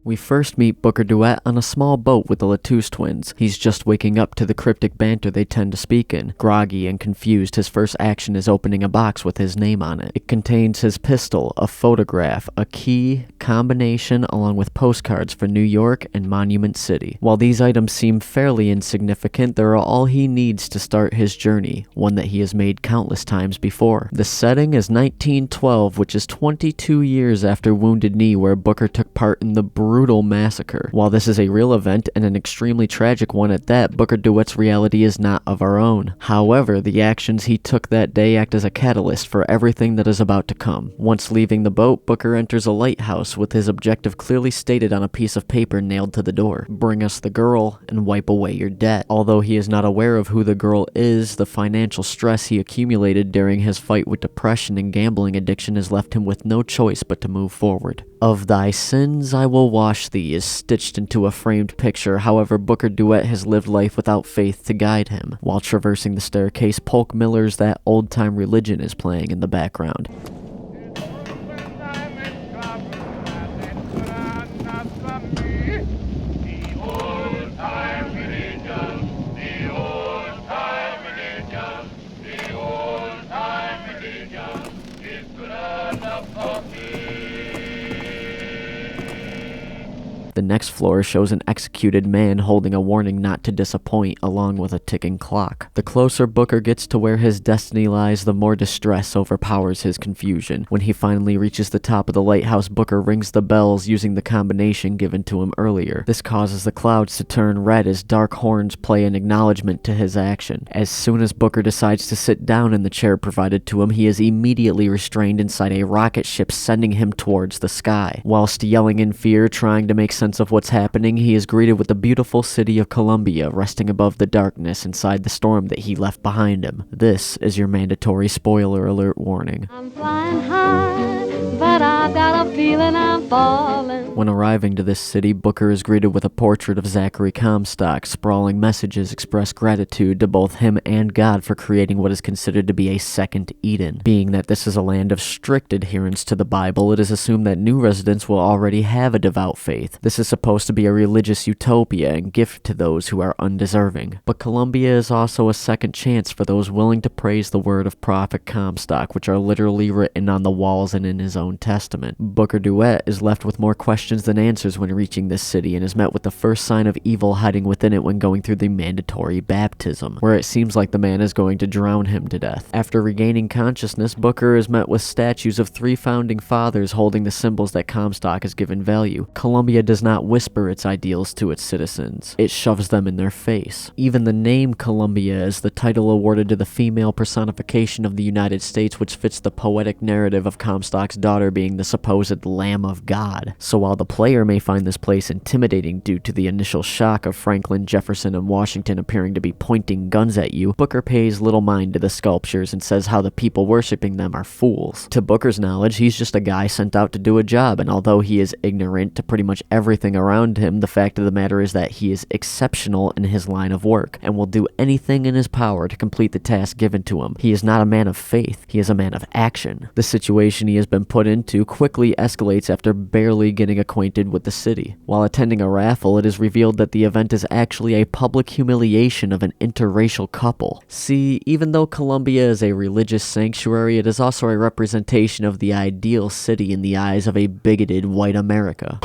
We first meet Booker DeWitt on a small boat with the Latouche twins. He's just waking up to the cryptic banter they tend to speak in. Groggy and confused, his first action is opening a box with his name on it. It contains his pistol, a photograph, a key, combination, along with postcards for New York and Monument City. While these items seem fairly insignificant, they're all he needs to start his journey, one that he has made countless times before. The setting is 1912, which is 22 years after Wounded Knee, where Booker took part in the brutal massacre. While this is a real event and an extremely tragic one at that, Booker DeWitt's reality is not of our own. However, the actions he took that day act as a catalyst for everything that is about to come. Once leaving the boat, Booker enters a lighthouse with his objective clearly stated on a piece of paper nailed to the door. Bring us the girl and wipe away your debt. Although he is not aware of who the girl is, the financial stress he accumulated during his fight with depression and gambling addiction has left him with no choice but to move forward. Of thy sins I will wash thee is stitched into a framed picture. However, Booker DeWitt has lived life without faith to guide him. While traversing the staircase, Polk Miller's That Old-Time Religion is playing in the background. The next floor shows an executed man holding a warning not to disappoint along with a ticking clock. The closer Booker gets to where his destiny lies, the more distress overpowers his confusion. When he finally reaches the top of the lighthouse, Booker rings the bells using the combination given to him earlier. This causes the clouds to turn red as dark horns play an acknowledgement to his action. As soon as Booker decides to sit down in the chair provided to him, he is immediately restrained inside a rocket ship sending him towards the sky. Whilst yelling in fear, trying to make sense of what's happening, he is greeted with the beautiful city of Colombia resting above the darkness inside the storm that he left behind him. This is your mandatory spoiler alert warning. I'm flying high, but I've got a feeling I'm falling. When arriving to this city, Booker is greeted with a portrait of Zachary Comstock. Sprawling messages express gratitude to both him and God for creating what is considered to be a second Eden. Being that this is a land of strict adherence to the Bible, it is assumed that new residents will already have a devout faith. This is supposed to be a religious utopia and gift to those who are undeserving. But Colombia is also a second chance for those willing to praise the word of Prophet Comstock, which are literally written on the walls and in his own testament. Booker DeWitt is left with more questions than answers when reaching this city and is met with the first sign of evil hiding within it when going through the mandatory baptism, where it seems like the man is going to drown him to death. After regaining consciousness, Booker is met with statues of 3 founding fathers holding the symbols that Comstock has given value. Colombia does not whisper its ideals to its citizens. It shoves them in their face. Even the name Colombia is the title awarded to the female personification of the United States, which fits the poetic narrative of Comstock's daughter being the supposed Lamb of God. So while the player may find this place intimidating due to the initial shock of Franklin, Jefferson, and Washington appearing to be pointing guns at you, Booker pays little mind to the sculptures and says how the people worshipping them are fools. To Booker's knowledge, he's just a guy sent out to do a job, and although he is ignorant to pretty much everything around him, the fact of the matter is that he is exceptional in his line of work and will do anything in his power to complete the task given to him. He is not a man of faith, he is a man of action. The situation he has been put into quickly escalates after barely getting acquainted with the city. While attending a raffle, it is revealed that the event is actually a public humiliation of an interracial couple. See, even though Colombia is a religious sanctuary, it is also a representation of the ideal city in the eyes of a bigoted white America.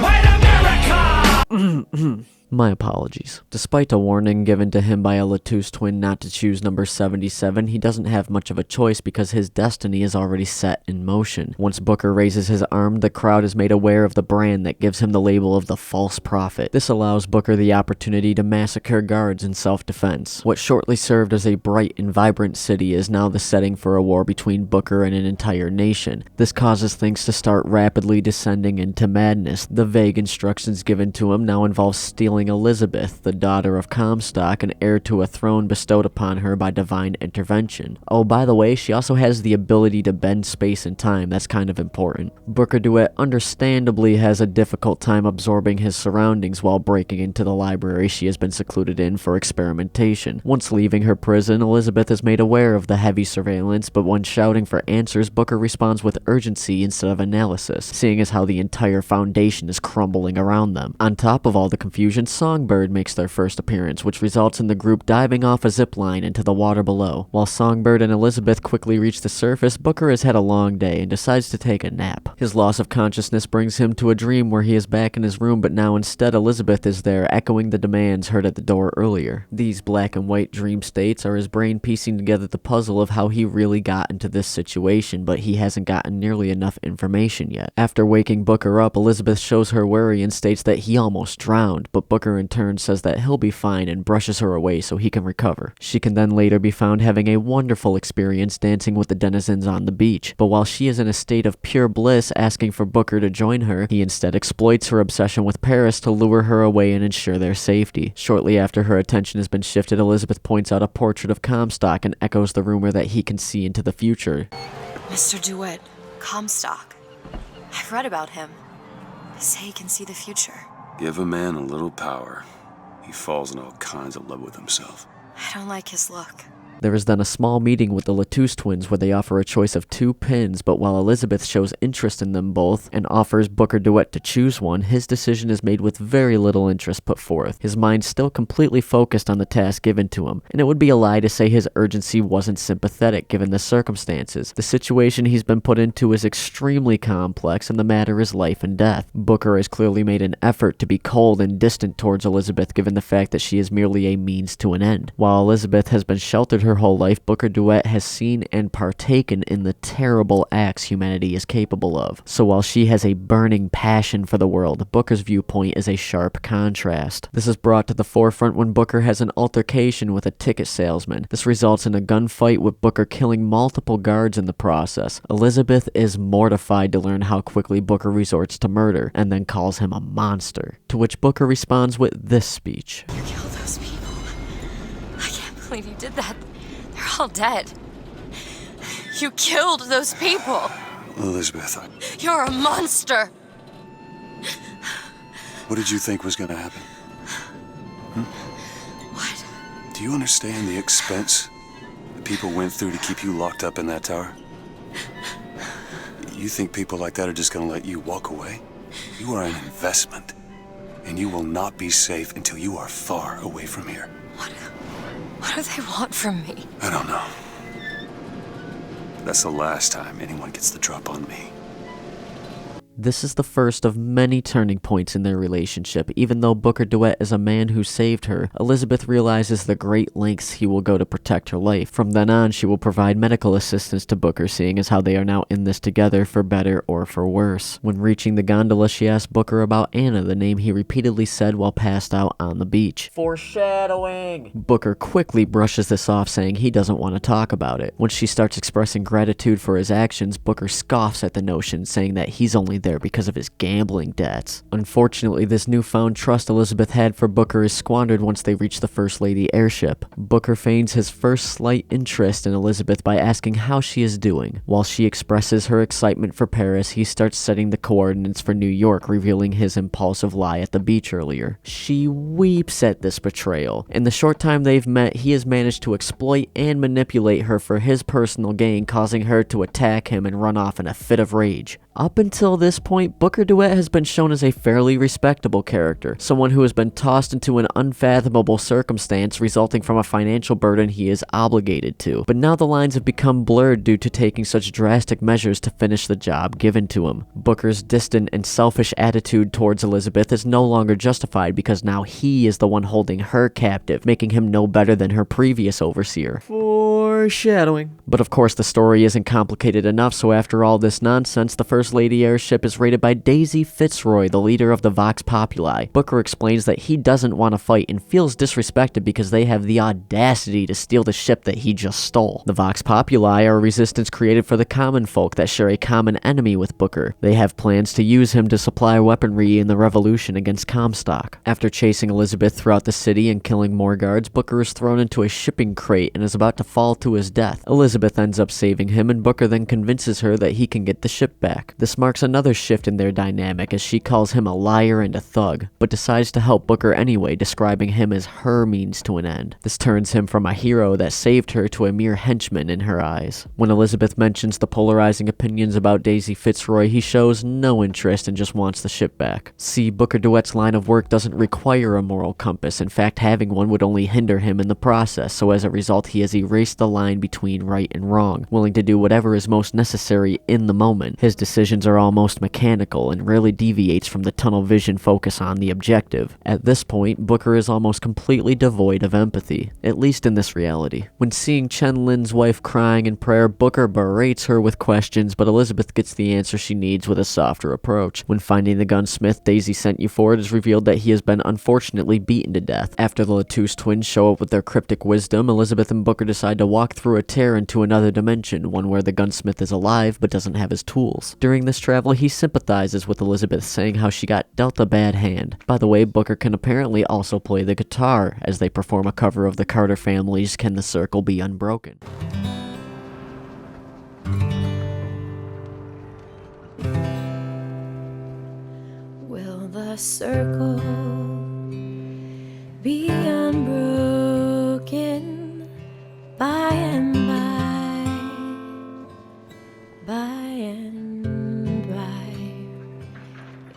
My apologies. Despite a warning given to him by a Latouche twin not to choose number 77, he doesn't have much of a choice because his destiny is already set in motion. Once Booker raises his arm, the crowd is made aware of the brand that gives him the label of the false prophet. This allows Booker the opportunity to massacre guards in self-defense. What shortly served as a bright and vibrant city is now the setting for a war between Booker and an entire nation. This causes things to start rapidly descending into madness. The vague instructions given to him now involve stealing revealing Elizabeth, the daughter of Comstock and heir to a throne bestowed upon her by divine intervention. Oh, by the way, she also has the ability to bend space and time. That's kind of important. Booker DeWitt understandably has a difficult time absorbing his surroundings while breaking into the library she has been secluded in for experimentation. Once leaving her prison, Elizabeth is made aware of the heavy surveillance, but when shouting for answers, Booker responds with urgency instead of analysis, seeing as how the entire foundation is crumbling around them. On top of all the confusion, Songbird makes their first appearance, which results in the group diving off a zipline into the water below. While Songbird and Elizabeth quickly reach the surface, Booker has had a long day and decides to take a nap. His loss of consciousness brings him to a dream where he is back in his room, but now instead Elizabeth is there, echoing the demands heard at the door earlier. These black and white dream states are his brain piecing together the puzzle of how he really got into this situation, but he hasn't gotten nearly enough information yet. After waking Booker up, Elizabeth shows her worry and states that he almost drowned, but Booker in turn says that he'll be fine and brushes her away so he can recover. She can then later be found having a wonderful experience dancing with the denizens on the beach, but while she is in a state of pure bliss asking for Booker to join her, he instead exploits her obsession with Paris to lure her away and ensure their safety. Shortly after her attention has been shifted, Elizabeth points out a portrait of Comstock and echoes the rumor that he can see into the future. Mr. DeWitt, Comstock. I've read about him. They say he can see the future. Give a man a little power, he falls in all kinds of love with himself. I don't like his look. There is then a small meeting with the Latouche twins where they offer a choice of 2 pins, but while Elizabeth shows interest in them both and offers Booker DeWitt to choose one, his decision is made with very little interest put forth. His mind still completely focused on the task given to him, and it would be a lie to say his urgency wasn't sympathetic given the circumstances. The situation he's been put into is extremely complex and the matter is life and death. Booker has clearly made an effort to be cold and distant towards Elizabeth given the fact that she is merely a means to an end. While Elizabeth has been sheltered her whole life, Booker DeWitt has seen and partaken in the terrible acts humanity is capable of. So while she has a burning passion for the world, Booker's viewpoint is a sharp contrast. This is brought to the forefront when Booker has an altercation with a ticket salesman. This results in a gunfight with Booker killing multiple guards in the process. Elizabeth is mortified to learn how quickly Booker resorts to murder and then calls him a monster, to which Booker responds with this speech. You killed those people. I can't believe you did that. They're all dead. You killed those people. Elizabeth, You're a monster. what did you think was gonna happen? What? Do you understand the expense that people went through to keep you locked up in that tower? You think people like that are just gonna let you walk away? You are an investment, and you will not be safe until you are far away from here. What do they want from me? I don't know. That's the last time anyone gets the drop on me. This is the first of many turning points in their relationship. Even though Booker DeWitt is a man who saved her, Elizabeth realizes the great lengths he will go to protect her life. From then on, she will provide medical assistance to Booker, seeing as how they are now in this together for better or for worse. When reaching the gondola, she asks Booker about Anna, the name he repeatedly said while passed out on the beach. Foreshadowing! Booker quickly brushes this off, saying he doesn't want to talk about it. When she starts expressing gratitude for his actions, Booker scoffs at the notion, saying that he's only there because of his gambling debts. Unfortunately, this newfound trust Elizabeth had for Booker is squandered once they reach the First Lady airship. Booker feigns his first slight interest in Elizabeth by asking how she is doing. While she expresses her excitement for Paris, he starts setting the coordinates for New York, revealing his impulsive lie at the beach earlier. She weeps at this betrayal. In the short time they've met, he has managed to exploit and manipulate her for his personal gain, causing her to attack him and run off in a fit of rage. Up until this point, Booker DeWitt has been shown as a fairly respectable character, someone who has been tossed into an unfathomable circumstance resulting from a financial burden he is obligated to. But now the lines have become blurred due to taking such drastic measures to finish the job given to him. Booker's distant and selfish attitude towards Elizabeth is no longer justified because now he is the one holding her captive, making him no better than her previous overseer. Foreshadowing. But of course the story isn't complicated enough, so after all this nonsense, the First Lady airship is raided by Daisy Fitzroy, the leader of the Vox Populi. Booker explains that he doesn't want to fight and feels disrespected because they have the audacity to steal the ship that he just stole. The Vox Populi are a resistance created for the common folk that share a common enemy with Booker. They have plans to use him to supply weaponry in the revolution against Comstock. After chasing Elizabeth throughout the city and killing more guards, Booker is thrown into a shipping crate and is about to fall to his death. Elizabeth ends up saving him, and Booker then convinces her that he can get the ship back. This marks another shift in their dynamic as she calls him a liar and a thug, but decides to help Booker anyway, describing him as her means to an end. This turns him from a hero that saved her to a mere henchman in her eyes. When Elizabeth mentions the polarizing opinions about Daisy Fitzroy, he shows no interest and just wants the ship back. See, Booker DeWitt's line of work doesn't require a moral compass. In fact, having one would only hinder him in the process, so as a result he has erased the line between right and wrong, willing to do whatever is most necessary in the moment. His decisions are almost mechanical and rarely deviates from the tunnel vision focus on the objective. At this point, Booker is almost completely devoid of empathy, at least in this reality. When seeing Chen Lin's wife crying in prayer, Booker berates her with questions, but Elizabeth gets the answer she needs with a softer approach. When finding the gunsmith Daisy sent you for, it is revealed that he has been unfortunately beaten to death. After the Latouche twins show up with their cryptic wisdom, Elizabeth and Booker decide to walk through a tear into another dimension, one where the gunsmith is alive but doesn't have his tools. During this travel, he sympathizes with Elizabeth, saying how she got dealt a bad hand. By the way, Booker can apparently also play the guitar, as they perform a cover of the Carter Family's Can the Circle Be Unbroken? Will the circle be unbroken by and by, by and by?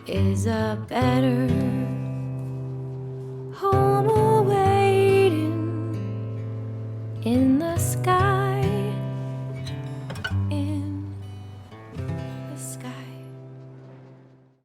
Is a better home awaiting in the sky, in the sky?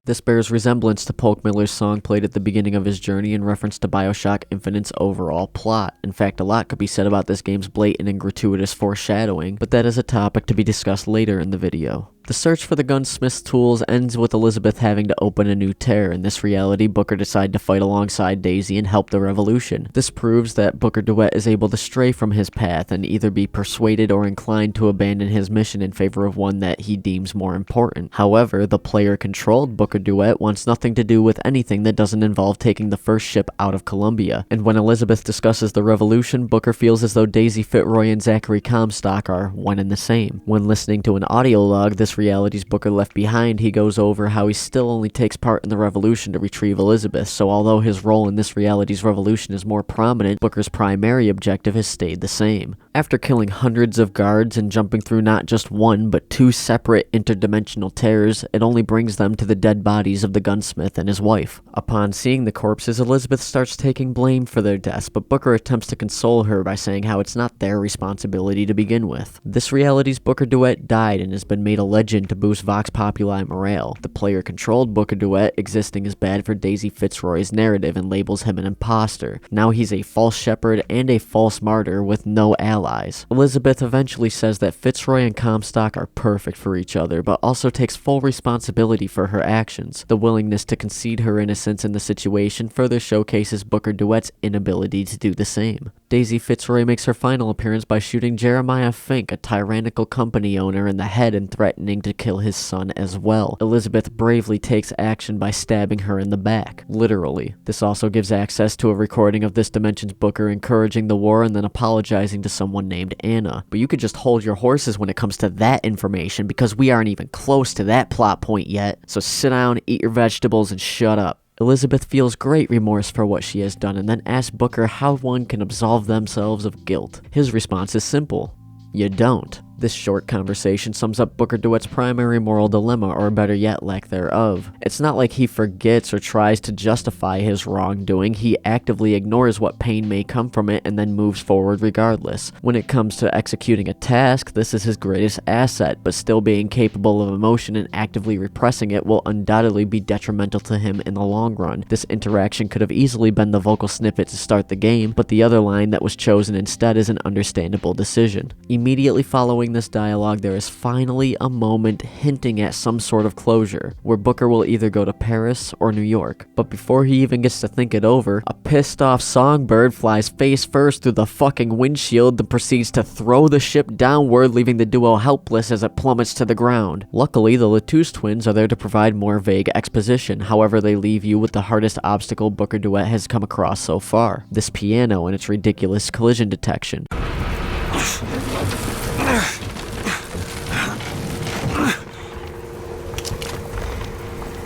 This bears resemblance to Polk Miller's song played at the beginning of his journey in reference to BioShock Infinite's overall plot. In fact, a lot could be said about this game's blatant and gratuitous foreshadowing, but that is a topic to be discussed later in the video. The search for the gunsmith's tools ends with Elizabeth having to open a new tear. In this reality, Booker decides to fight alongside Daisy and help the revolution. This proves that Booker DeWitt is able to stray from his path and either be persuaded or inclined to abandon his mission in favor of one that he deems more important. However, the player-controlled Booker DeWitt wants nothing to do with anything that doesn't involve taking the first ship out of Colombia. And when Elizabeth discusses the revolution, Booker feels as though Daisy Fitzroy and Zachary Comstock are one and the same. When listening to an audio log this reality's Booker left behind, he goes over how he still only takes part in the revolution to retrieve Elizabeth, so although his role in this reality's revolution is more prominent, Booker's primary objective has stayed the same. After killing hundreds of guards and jumping through not just one, but two separate interdimensional tears, it only brings them to the dead bodies of the gunsmith and his wife. Upon seeing the corpses, Elizabeth starts taking blame for their deaths, but Booker attempts to console her by saying how it's not their responsibility to begin with. This reality's Booker DeWitt died and has been made a legend to boost Vox Populi morale. The player-controlled Booker DeWitt existing is bad for Daisy Fitzroy's narrative and labels him an imposter. Now he's a false shepherd and a false martyr with no allies. Elizabeth eventually says that Fitzroy and Comstock are perfect for each other, but also takes full responsibility for her actions. The willingness to concede her innocence in the situation further showcases Booker DeWitt's inability to do the same. Daisy Fitzroy makes her final appearance by shooting Jeremiah Fink, a tyrannical company owner, in the head and threatening to kill his son as well. Elizabeth bravely takes action by stabbing her in the back, literally. This also gives access to a recording of this dimension's Booker encouraging the war and then apologizing to someone named Anna. But you could just hold your horses when it comes to that information, because we aren't even close to that plot point yet. So sit down, eat your vegetables, and shut up. Elizabeth feels great remorse for what she has done and then asks Booker how one can absolve themselves of guilt. His response is simple: you don't. This short conversation sums up Booker DeWitt's primary moral dilemma, or better yet, lack thereof. It's not like he forgets or tries to justify his wrongdoing, he actively ignores what pain may come from it and then moves forward regardless. When it comes to executing a task, this is his greatest asset, but still being capable of emotion and actively repressing it will undoubtedly be detrimental to him in the long run. This interaction could have easily been the vocal snippet to start the game, but the other line that was chosen instead is an understandable decision. Immediately following this dialogue, there is finally a moment hinting at some sort of closure, where Booker will either go to Paris or New York. But before he even gets to think it over, a pissed off Songbird flies face first through the fucking windshield, then proceeds to throw the ship downward, leaving the duo helpless as it plummets to the ground. Luckily, the Latouche twins are there to provide more vague exposition, however they leave you with the hardest obstacle Booker DeWitt has come across so far: this piano and its ridiculous collision detection.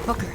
Booker.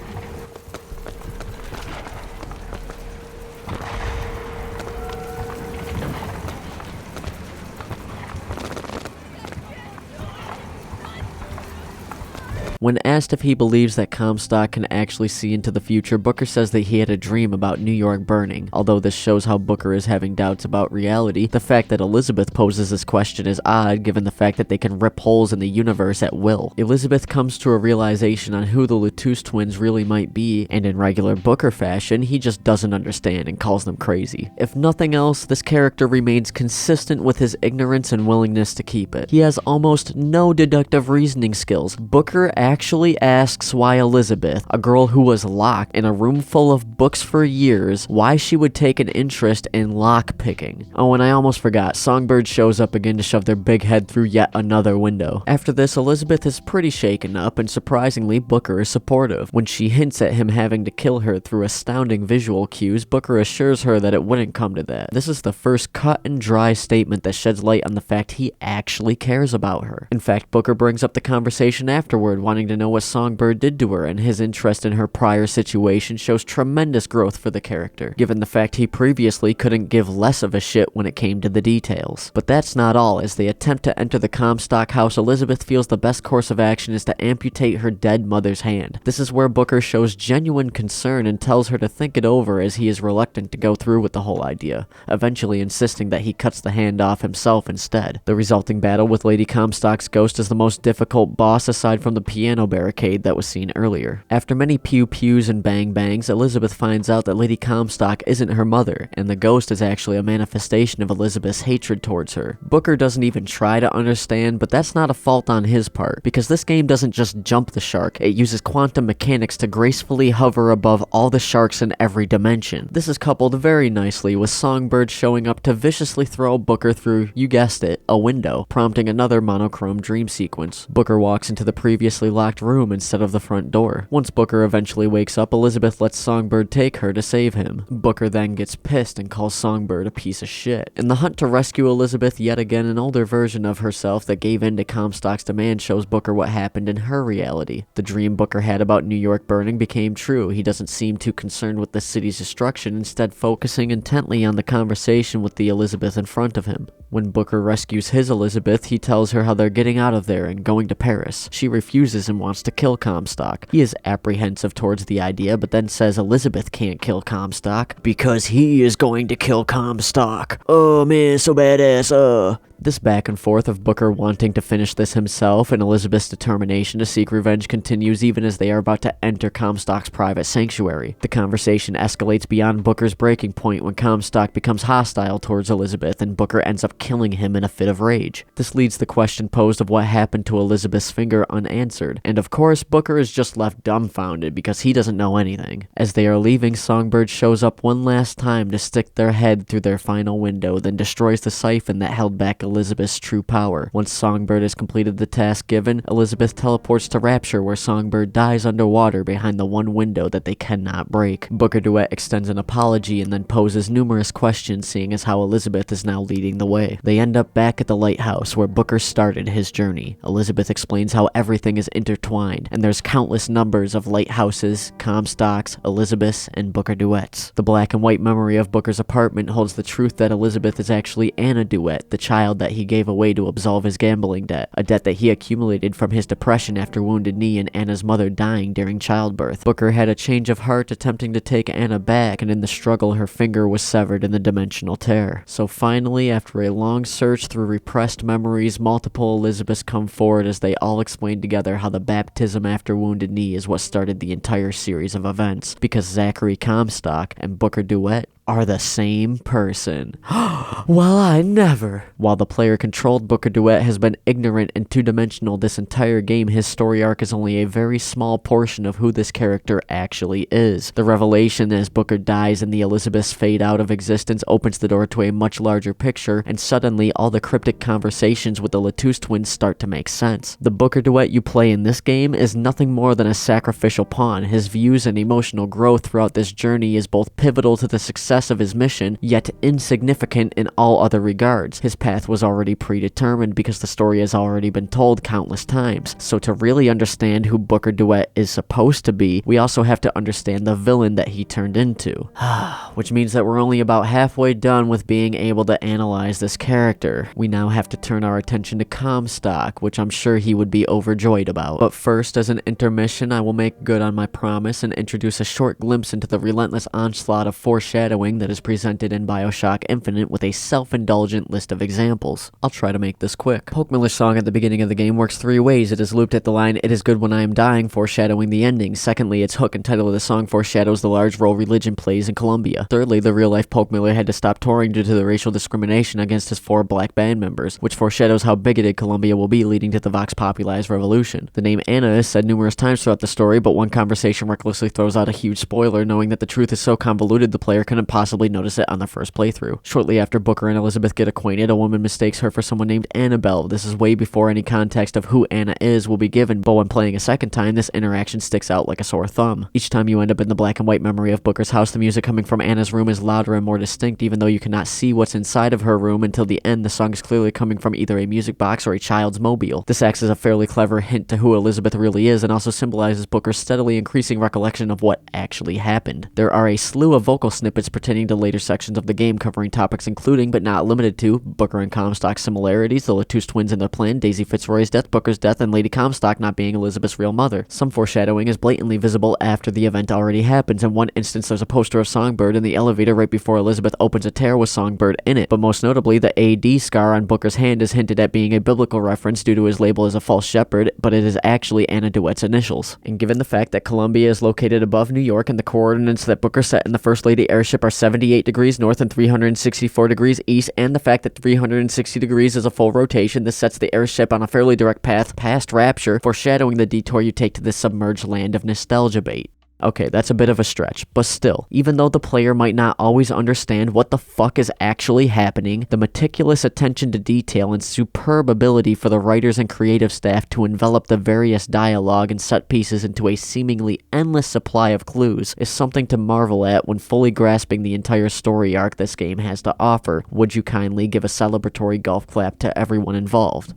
When asked if he believes that Comstock can actually see into the future, Booker says that he had a dream about New York burning. Although this shows how Booker is having doubts about reality, the fact that Elizabeth poses this question is odd given the fact that they can rip holes in the universe at will. Elizabeth comes to a realization on who the Latouche twins really might be, and in regular Booker fashion, he just doesn't understand and calls them crazy. If nothing else, this character remains consistent with his ignorance and willingness to keep it. He has almost no deductive reasoning skills. Booker actually asks why Elizabeth, a girl who was locked in a room full of books for years, why she would take an interest in lockpicking. Oh, and I almost forgot, Songbird shows up again to shove their big head through yet another window. After this, Elizabeth is pretty shaken up, and surprisingly, Booker is supportive. When she hints at him having to kill her through astounding visual cues, Booker assures her that it wouldn't come to that. This is the first cut and dry statement that sheds light on the fact he actually cares about her. In fact, Booker brings up the conversation afterward, wanting to know what Songbird did to her, and his interest in her prior situation shows tremendous growth for the character, given the fact he previously couldn't give less of a shit when it came to the details. But that's not all. As they attempt to enter the Comstock house, Elizabeth feels the best course of action is to amputate her dead mother's hand. This is where Booker shows genuine concern and tells her to think it over, as he is reluctant to go through with the whole idea, eventually insisting that he cuts the hand off himself instead. The resulting battle with Lady Comstock's ghost is the most difficult boss aside from the piano barricade that was seen earlier. After many pew-pews and bang-bangs, Elizabeth finds out that Lady Comstock isn't her mother, and the ghost is actually a manifestation of Elizabeth's hatred towards her. Booker doesn't even try to understand, but that's not a fault on his part, because this game doesn't just jump the shark, it uses quantum mechanics to gracefully hover above all the sharks in every dimension. This is coupled very nicely with Songbird showing up to viciously throw Booker through, you guessed it, a window, prompting another monochrome dream sequence. Booker walks into the previously locked room instead of the front door. Once Booker eventually wakes up, Elizabeth lets Songbird take her to save him. Booker then gets pissed and calls Songbird a piece of shit. In the hunt to rescue Elizabeth, yet again an older version of herself that gave in to Comstock's demand shows Booker what happened in her reality. The dream Booker had about New York burning became true. He doesn't seem too concerned with the city's destruction, instead focusing intently on the conversation with the Elizabeth in front of him. When Booker rescues his Elizabeth, he tells her how they're getting out of there and going to Paris. She refuses and wants to kill Comstock. He is apprehensive towards the idea, but then says Elizabeth can't kill Comstock because he is going to kill Comstock. Oh man, so badass, This back and forth of Booker wanting to finish this himself and Elizabeth's determination to seek revenge continues even as they are about to enter Comstock's private sanctuary. The conversation escalates beyond Booker's breaking point when Comstock becomes hostile towards Elizabeth and Booker ends up killing him in a fit of rage. This leads the question posed of what happened to Elizabeth's finger unanswered, and of course Booker is just left dumbfounded because he doesn't know anything. As they are leaving, Songbird shows up one last time to stick their head through their final window, then destroys the siphon that held back Elizabeth's true power. Once Songbird has completed the task given, Elizabeth teleports to Rapture, where Songbird dies underwater behind the one window that they cannot break. Booker DeWitt extends an apology and then poses numerous questions, seeing as how Elizabeth is now leading the way. away. They end up back at the lighthouse where Booker started his journey. Elizabeth explains how everything is intertwined, and there's countless numbers of lighthouses, Comstocks, Elizabeths, and Booker DeWitts. The black and white memory of Booker's apartment holds the truth that Elizabeth is actually Anna DeWitt, the child that he gave away to absolve his gambling debt, a debt that he accumulated from his depression after Wounded Knee and Anna's mother dying during childbirth. Booker had a change of heart attempting to take Anna back, and in the struggle her finger was severed in the dimensional tear. So finally, after a long search through repressed memories, multiple Elizabeths come forward as they all explain together how the baptism after Wounded Knee is what started the entire series of events, because Zachary Comstock and Booker DeWitt are the same person. Well, I never. While the player-controlled Booker DeWitt has been ignorant and two-dimensional this entire game, his story arc is only a very small portion of who this character actually is. The revelation as Booker dies and the Elizabeths fade out of existence opens the door to a much larger picture, and suddenly all the cryptic conversations with the Latouche twins start to make sense. The Booker DeWitt you play in this game is nothing more than a sacrificial pawn. His views and emotional growth throughout this journey is both pivotal to the success of his mission, yet insignificant in all other regards. His path was already predetermined because the story has already been told countless times. So to really understand who Booker DeWitt is supposed to be, we also have to understand the villain that he turned into. Which means that we're only about halfway done with being able to analyze this character. We now have to turn our attention to Comstock, which I'm sure he would be overjoyed about. But first, as an intermission, I will make good on my promise and introduce a short glimpse into the relentless onslaught of foreshadowing that is presented in BioShock Infinite with a self-indulgent list of examples. I'll try to make this quick. Poke Miller's song at the beginning of the game works three ways. It is looped at the line, "It is good when I am dying," foreshadowing the ending. Secondly, its hook and title of the song foreshadows the large role religion plays in Colombia. Thirdly, the real-life Poke Miller had to stop touring due to the racial discrimination against his 4 black band members, which foreshadows how bigoted Colombia will be, leading to the Vox Populi's revolution. The name Anna is said numerous times throughout the story, but one conversation recklessly throws out a huge spoiler, knowing that the truth is so convoluted the player couldn't possibly notice it on the first playthrough. Shortly after Booker and Elizabeth get acquainted, a woman mistakes her for someone named Annabelle. This is way before any context of who Anna is will be given, but when playing a second time, this interaction sticks out like a sore thumb. Each time you end up in the black and white memory of Booker's house, the music coming from Anna's room is louder and more distinct, even though you cannot see what's inside of her room until the end. The song is clearly coming from either a music box or a child's mobile. This acts as a fairly clever hint to who Elizabeth really is, and also symbolizes Booker's steadily increasing recollection of what actually happened. There are a slew of vocal snippets pertaining to later sections of the game, covering topics including, but not limited to, Booker and Comstock's similarities, the Latouche twins and their plan, Daisy Fitzroy's death, Booker's death, and Lady Comstock not being Elizabeth's real mother. Some foreshadowing is blatantly visible after the event already happens. In one instance, there's a poster of Songbird in the elevator right before Elizabeth opens a tear with Songbird in it, but most notably, the AD scar on Booker's hand is hinted at being a biblical reference due to his label as a false shepherd, but it is actually Anna DeWitt's initials. And given the fact that Colombia is located above New York and the coordinates that Booker set in the First Lady airship are 78 degrees north and 364 degrees east, and the fact that 360 degrees is a full rotation, this sets the airship on a fairly direct path past Rapture, foreshadowing the detour you take to this submerged land of nostalgia bait. Okay, that's a bit of a stretch, but still, even though the player might not always understand what the fuck is actually happening, the meticulous attention to detail and superb ability for the writers and creative staff to envelop the various dialogue and set pieces into a seemingly endless supply of clues is something to marvel at when fully grasping the entire story arc this game has to offer. Would you kindly give a celebratory golf clap to everyone involved?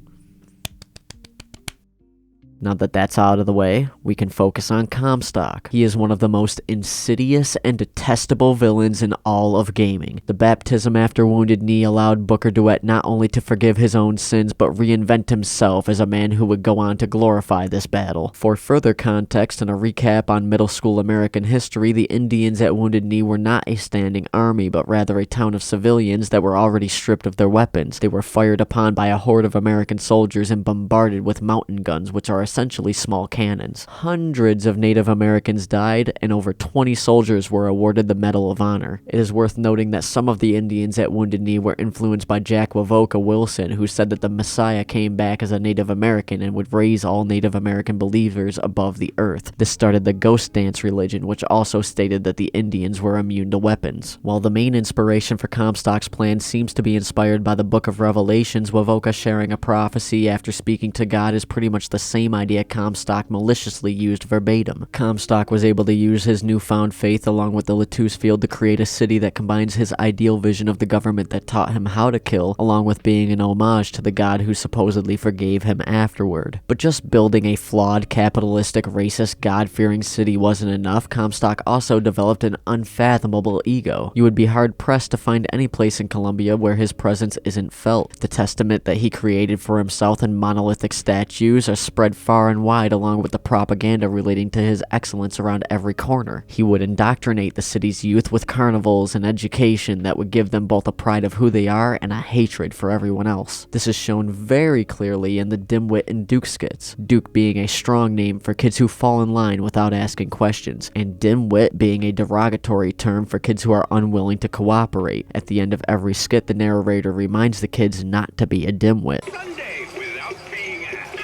Now that that's out of the way, we can focus on Comstock. He is one of the most insidious and detestable villains in all of gaming. The baptism after Wounded Knee allowed Booker DeWitt not only to forgive his own sins, but reinvent himself as a man who would go on to glorify this battle. For further context and a recap on middle school American history, the Indians at Wounded Knee were not a standing army, but rather a town of civilians that were already stripped of their weapons. They were fired upon by a horde of American soldiers and bombarded with mountain guns, which are essentially small cannons. Hundreds of Native Americans died, and over 20 soldiers were awarded the Medal of Honor. It is worth noting that some of the Indians at Wounded Knee were influenced by Jack Wavoka Wilson, who said that the Messiah came back as a Native American and would raise all Native American believers above the earth. This started the Ghost Dance religion, which also stated that the Indians were immune to weapons. While the main inspiration for Comstock's plan seems to be inspired by the Book of Revelations, Wavoka sharing a prophecy after speaking to God is pretty much the same idea Comstock maliciously used verbatim. Comstock was able to use his newfound faith along with the Latouche field to create a city that combines his ideal vision of the government that taught him how to kill, along with being an homage to the god who supposedly forgave him afterward. But just building a flawed, capitalistic, racist, god-fearing city wasn't enough. Comstock also developed an unfathomable ego. You would be hard-pressed to find any place in Colombia where his presence isn't felt. The testament that he created for himself in monolithic statues are spread far and wide, along with the propaganda relating to his excellence around every corner. He would indoctrinate the city's youth with carnivals and education that would give them both a pride of who they are and a hatred for everyone else. This is shown very clearly in the DeWitt and Duke skits, Duke being a strong name for kids who fall in line without asking questions, and DeWitt being a derogatory term for kids who are unwilling to cooperate. At the end of every skit, the narrator reminds the kids not to be a dimwit. Sunday without being asked.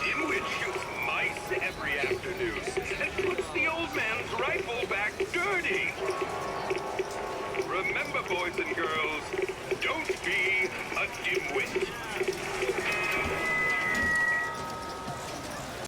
Dimwit shoots mice every afternoon and puts the old man's rifle back dirty. Remember, boys and girls, don't be a dimwit.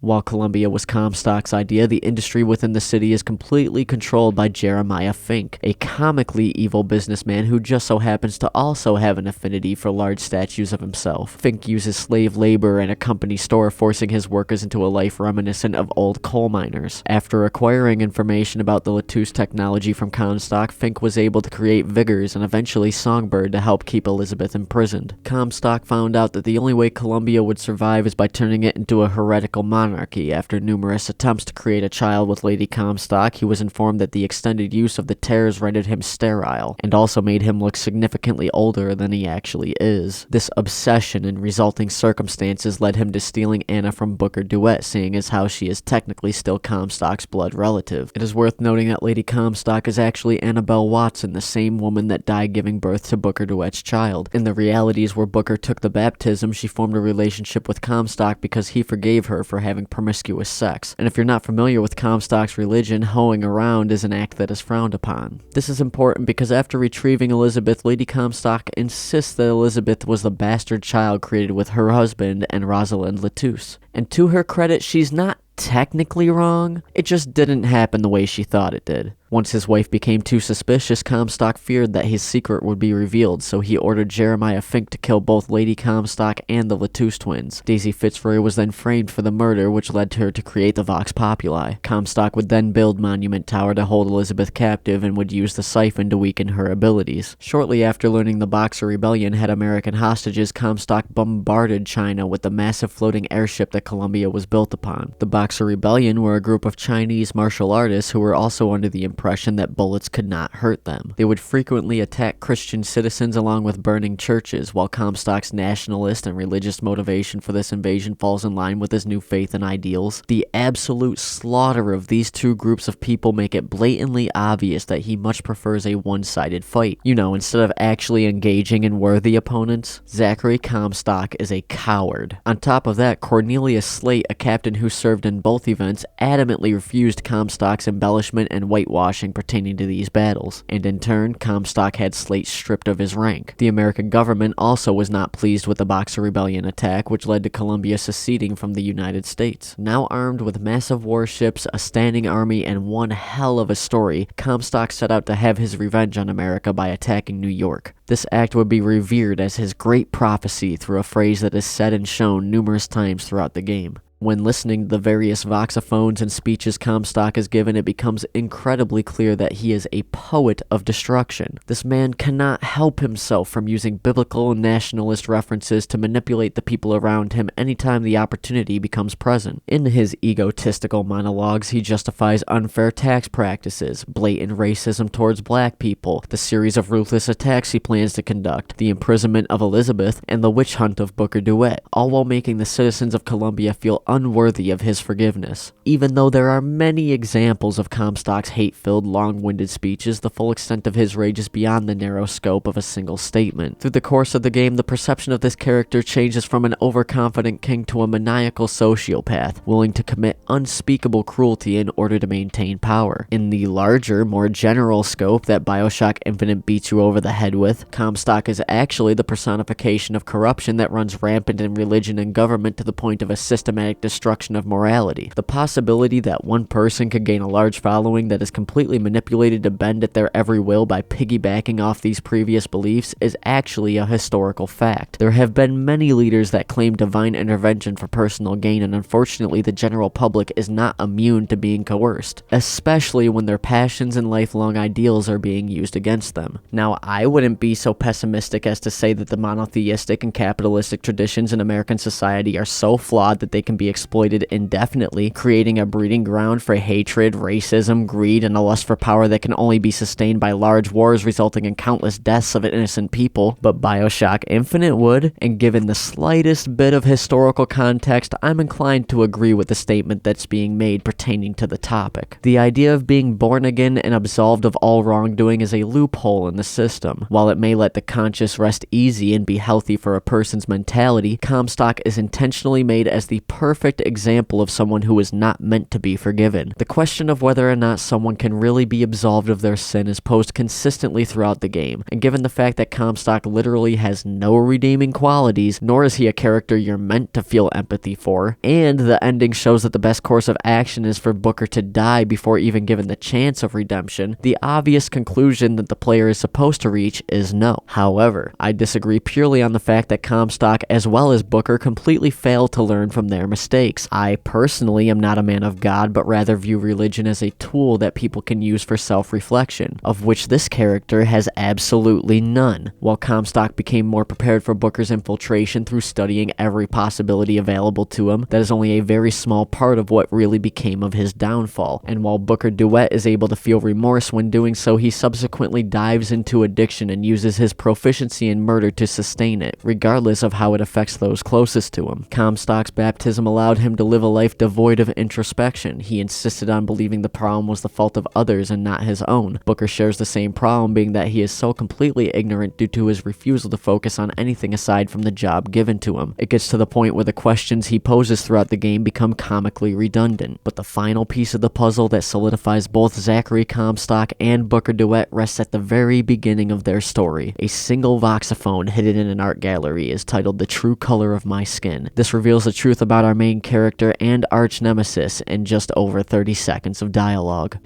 While Colombia was Comstock's idea, the industry within the city is completely controlled by Jeremiah Fink, a comically evil businessman who just so happens to also have an affinity for large statues of himself. Fink uses slave labor and a company store, forcing his workers into a life reminiscent of old coal miners. After acquiring information about the Latouche technology from Comstock, Fink was able to create Vigors and eventually Songbird to help keep Elizabeth imprisoned. Comstock found out that the only way Colombia would survive is by turning it into a heretical monarchy. After numerous attempts to create a child with Lady Comstock, he was informed that the extended use of the tears rendered him sterile, and also made him look significantly older than he actually is. This obsession and resulting circumstances led him to stealing Anna from Booker DeWitt, seeing as how she is technically still Comstock's blood relative. It is worth noting that Lady Comstock is actually Annabelle Watson, the same woman that died giving birth to Booker DeWitt's child. In the realities where Booker took the baptism, she formed a relationship with Comstock because he forgave her for having promiscuous sex. And if you're not familiar with Comstock's religion, hoeing around is an act that is frowned upon. This is important because after retrieving Elizabeth, Lady Comstock insists that Elizabeth was the bastard child created with her husband and Rosalind Latouche. And to her credit, she's not technically wrong, it just didn't happen the way she thought it did. Once his wife became too suspicious, Comstock feared that his secret would be revealed, so he ordered Jeremiah Fink to kill both Lady Comstock and the Latouche twins. Daisy Fitzroy was then framed for the murder, which led her to create the Vox Populi. Comstock would then build Monument Tower to hold Elizabeth captive and would use the siphon to weaken her abilities. Shortly after learning the Boxer Rebellion had American hostages, Comstock bombarded China with the massive floating airship that Colombia was built upon. The Boxer Rebellion were a group of Chinese martial artists who were also under the impression that bullets could not hurt them. They would frequently attack Christian citizens along with burning churches, while Comstock's nationalist and religious motivation for this invasion falls in line with his new faith and ideals. The absolute slaughter of these two groups of people make it blatantly obvious that he much prefers a one-sided fight. You know, instead of actually engaging in worthy opponents, Zachary Comstock is a coward. On top of that, Cornelius Slate, a captain who served in both events, adamantly refused Comstock's embellishment and whitewashing pertaining to these battles, and in turn, Comstock had Slate stripped of his rank. The American government also was not pleased with the Boxer Rebellion attack, which led to Colombia seceding from the United States. Now armed with massive warships, a standing army, and one hell of a story, Comstock set out to have his revenge on America by attacking New York. This act would be revered as his great prophecy through a phrase that is said and shown numerous times throughout the game. When listening to the various voxophones and speeches Comstock is given, it becomes incredibly clear that he is a poet of destruction. This man cannot help himself from using biblical and nationalist references to manipulate the people around him anytime the opportunity becomes present. In his egotistical monologues, he justifies unfair tax practices, blatant racism towards black people, the series of ruthless attacks he plans to conduct, the imprisonment of Elizabeth, and the witch hunt of Booker DeWitt, all while making the citizens of Colombia feel unworthy of his forgiveness. Even though there are many examples of Comstock's hate-filled, long-winded speeches, the full extent of his rage is beyond the narrow scope of a single statement. Through the course of the game, the perception of this character changes from an overconfident king to a maniacal sociopath, willing to commit unspeakable cruelty in order to maintain power. In the larger, more general scope that BioShock Infinite beats you over the head with, Comstock is actually the personification of corruption that runs rampant in religion and government to the point of a systematic destruction of morality. The possibility that one person could gain a large following that is completely manipulated to bend at their every will by piggybacking off these previous beliefs is actually a historical fact. There have been many leaders that claim divine intervention for personal gain, and unfortunately the general public is not immune to being coerced, especially when their passions and lifelong ideals are being used against them. Now, I wouldn't be so pessimistic as to say that the monotheistic and capitalistic traditions in American society are so flawed that they can be exploited indefinitely, creating a breeding ground for hatred, racism, greed, and a lust for power that can only be sustained by large wars resulting in countless deaths of innocent people. But BioShock Infinite would, and given the slightest bit of historical context, I'm inclined to agree with the statement that's being made pertaining to the topic. The idea of being born again and absolved of all wrongdoing is a loophole in the system. While it may let the conscience rest easy and be healthy for a person's mentality, Comstock is intentionally made as the perfect example of someone who is not meant to be forgiven. The question of whether or not someone can really be absolved of their sin is posed consistently throughout the game, and given the fact that Comstock literally has no redeeming qualities, nor is he a character you're meant to feel empathy for, and the ending shows that the best course of action is for Booker to die before even given the chance of redemption, the obvious conclusion that the player is supposed to reach is no. However, I disagree purely on the fact that Comstock as well as Booker completely fail to learn from their mistakes. I personally am not a man of God, but rather view religion as a tool that people can use for self-reflection, of which this character has absolutely none. While Comstock became more prepared for Booker's infiltration through studying every possibility available to him, that is only a very small part of what really became of his downfall. And while Booker DeWitt is able to feel remorse when doing so, he subsequently dives into addiction and uses his proficiency in murder to sustain it, regardless of how it affects those closest to him. Comstock's baptism allowed him to live a life devoid of introspection. He insisted on believing the problem was the fault of others and not his own. Booker shares the same problem, being that he is so completely ignorant due to his refusal to focus on anything aside from the job given to him. It gets to the point where the questions he poses throughout the game become comically redundant. But the final piece of the puzzle that solidifies both Zachary Comstock and Booker DeWitt rests at the very beginning of their story. A single voxophone hidden in an art gallery is titled "The True Color of My Skin." This reveals the truth about our main character and arch nemesis in just over 30 seconds of dialogue.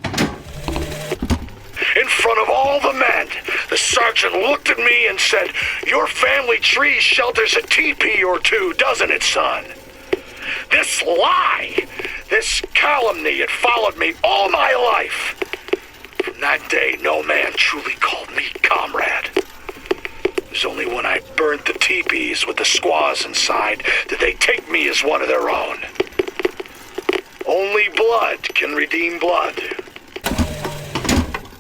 In front of all the men, the sergeant looked at me and said, "Your family tree shelters a teepee or two, doesn't it, son?" This lie, this calumny had followed me all my life. From that day, no man truly called me comrade. It was only when I burnt the teepees with the squaws inside did they take me as one of their own. Only blood can redeem blood.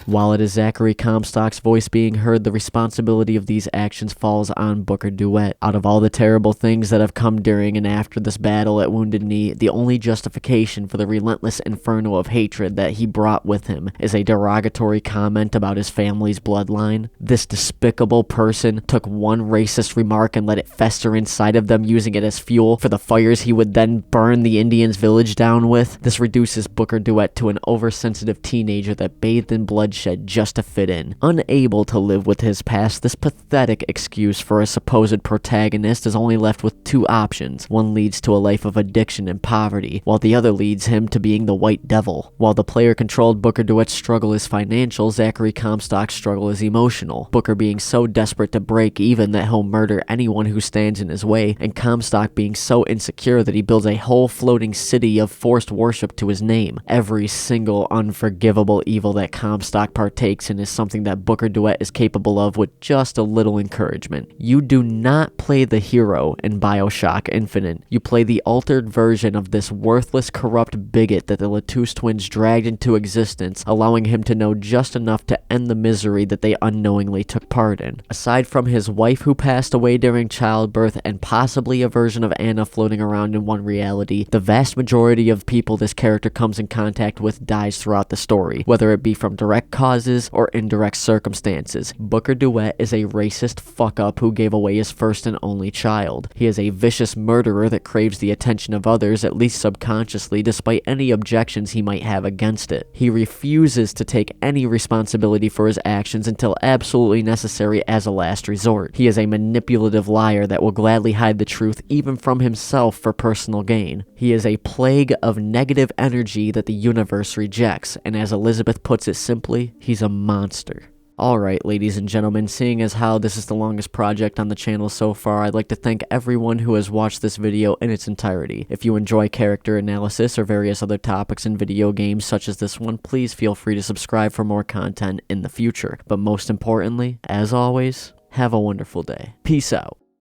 While it is Zachary Comstock's voice being heard, the responsibility of these actions falls on Booker DeWitt. Out of all the terrible things that have come during and after this battle at Wounded Knee, the only justification for the relentless inferno of hatred that he brought with him is a derogatory comment about his family's bloodline. This despicable person took one racist remark and let it fester inside of them, using it as fuel for the fires he would then burn the Indians' village down with. This reduces Booker DeWitt to an oversensitive teenager that bathed in bloodshed just to fit in. Unable to live with his past, this pathetic excuse for a supposed protagonist is only left with two options. One leads to a life of addiction and poverty, while the other leads him to being the White Devil. While the player-controlled Booker DeWitt's struggle is financial, Zachary Comstock's struggle is emotional. Booker being so desperate to break even that he'll murder anyone who stands in his way, and Comstock being so insecure that he builds a whole floating city of forced worship to his name. Every single unforgivable evil that Comstock BioShock partakes in is something that Booker DeWitt is capable of with just a little encouragement. You do not play the hero in BioShock Infinite. You play the altered version of this worthless, corrupt bigot that the Latouche twins dragged into existence, allowing him to know just enough to end the misery that they unknowingly took part in. Aside from his wife who passed away during childbirth and possibly a version of Anna floating around in one reality, the vast majority of people this character comes in contact with dies throughout the story, whether it be from direct causes or indirect circumstances. Booker DeWitt is a racist fuck-up who gave away his first and only child. He is a vicious murderer that craves the attention of others, at least subconsciously, despite any objections he might have against it. He refuses to take any responsibility for his actions until absolutely necessary as a last resort. He is a manipulative liar that will gladly hide the truth even from himself for personal gain. He is a plague of negative energy that the universe rejects, and as Elizabeth puts it simply, he's a monster. Alright, ladies and gentlemen, seeing as how this is the longest project on the channel so far, I'd like to thank everyone who has watched this video in its entirety. If you enjoy character analysis or various other topics in video games such as this one, please feel free to subscribe for more content in the future. But most importantly, as always, have a wonderful day. Peace out.